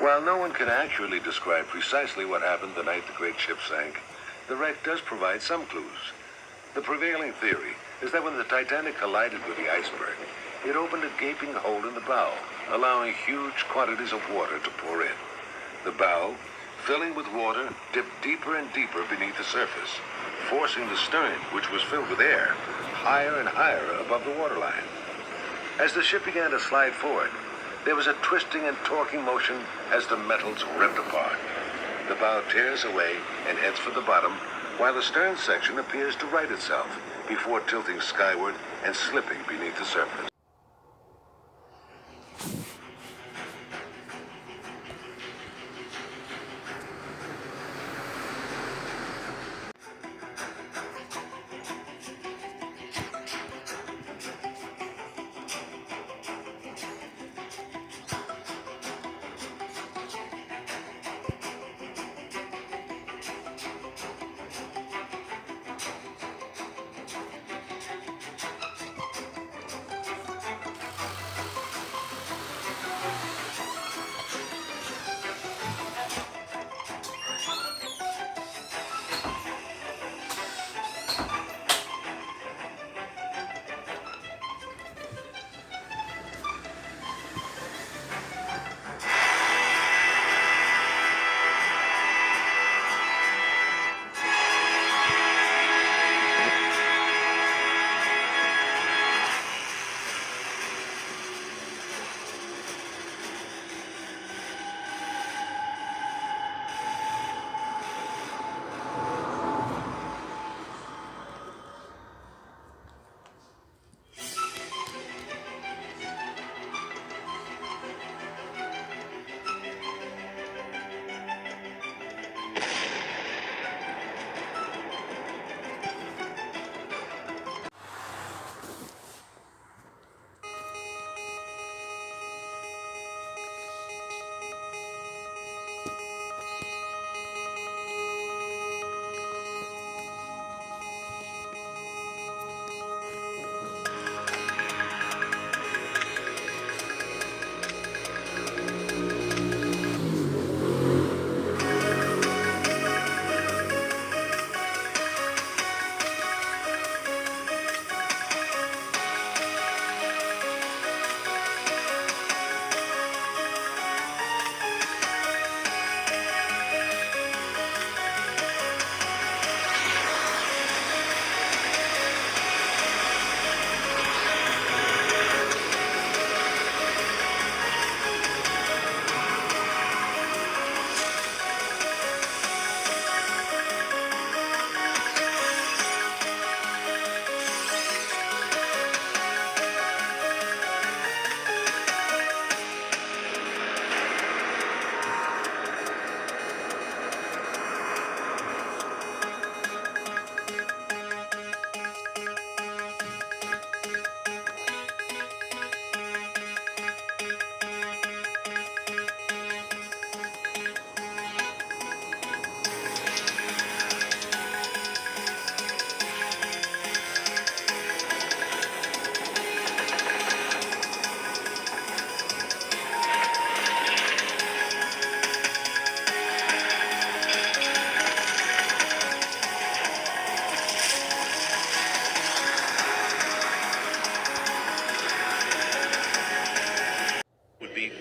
While no one can accurately describe precisely what happened the night the great ship sank, the wreck does provide some clues. The prevailing theory is that when the Titanic collided with the iceberg, it opened a gaping hole in the bow, allowing huge quantities of water to pour in. The bow, filling with water, dipped deeper and deeper beneath the surface, forcing the stern, which was filled with air, higher and higher above the waterline. As the ship began to slide forward, there was a twisting and torquing motion as the metals ripped apart. The bow tears away and heads for the bottom, while the stern section appears to right itself before tilting skyward and slipping beneath the surface.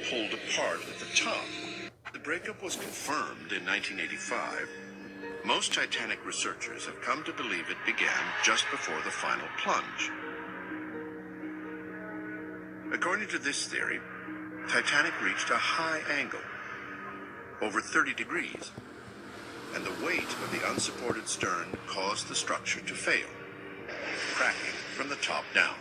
Pulled apart at the top. The breakup was confirmed in 1985. Most Titanic researchers have come to believe it began just before the final plunge. According to this theory, Titanic reached a high angle, over 30 degrees, and the weight of the unsupported stern caused the structure to fail, cracking from the top down.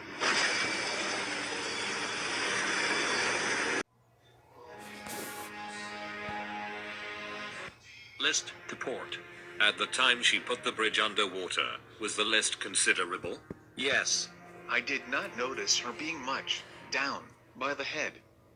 List to port. At the time she put the bridge underwater, was the list considerable? Yes. I did not notice her being much down by the head.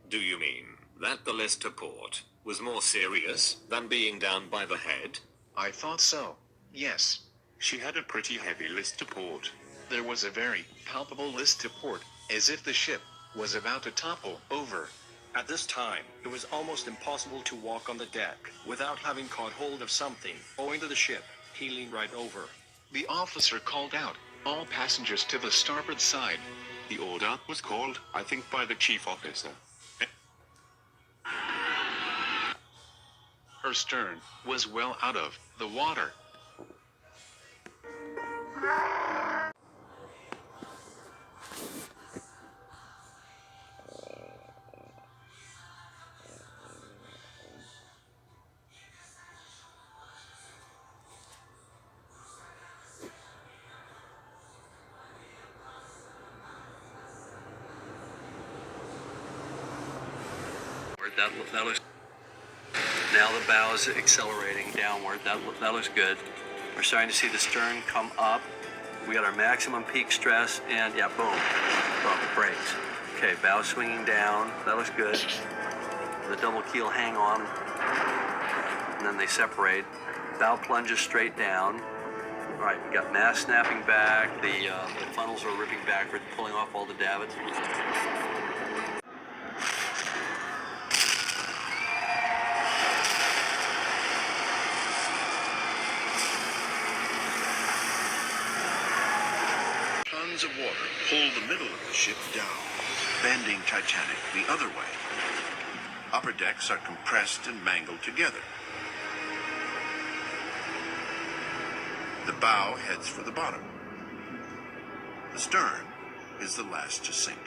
Do you mean that the list to port was more serious than being down by the head? I thought so. Yes. She had a pretty heavy list to port. There was a very palpable list to port, as if the ship was about to topple over. At this time, it was almost impossible to walk on the deck without having caught hold of something owing to the ship heeling right over. The officer called out, "All passengers to the starboard side." The order was called, I think, by the chief officer. Her stern was well out of the water. That looks. Now the bow is accelerating downward. That looks good. We're starting to see the stern come up. We got our maximum peak stress, and yeah, boom, brakes. Okay, bow swinging down. That looks good. The double keel hang on, and then they separate. Bow plunges straight down. All right, we got mast snapping back. The funnels are ripping backward, pulling off all the davits. Tons of water pull the middle of the ship down, bending Titanic the other way. Upper decks are compressed and mangled together. The bow heads for the bottom. The stern is the last to sink.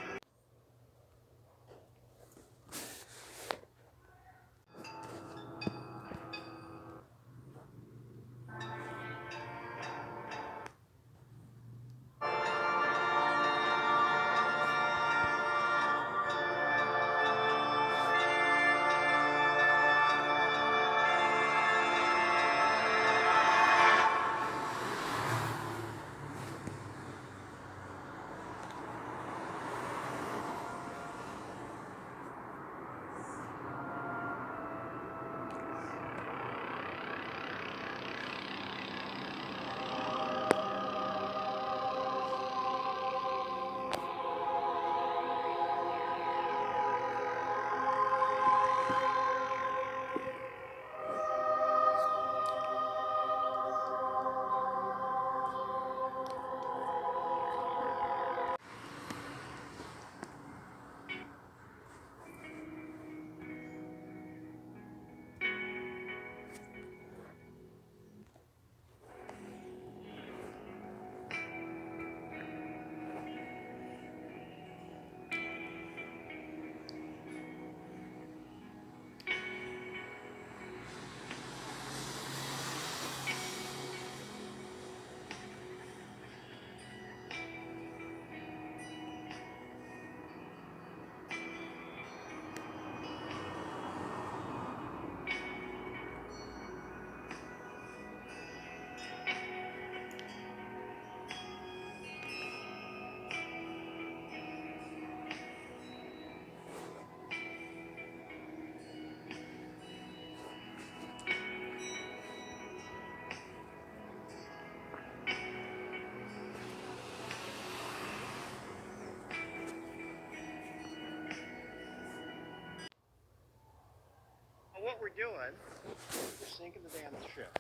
What we're doing, we're sinking the damn ship.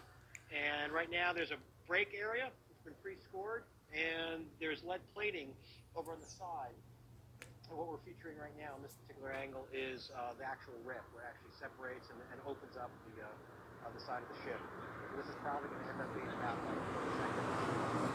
And right now there's a brake area. It's been pre-scored. And there's lead plating over on the side. And what we're featuring right now in this particular angle is the actual rip, where it actually separates and opens up the side of the ship. So this is probably going to end up being about like 4 seconds.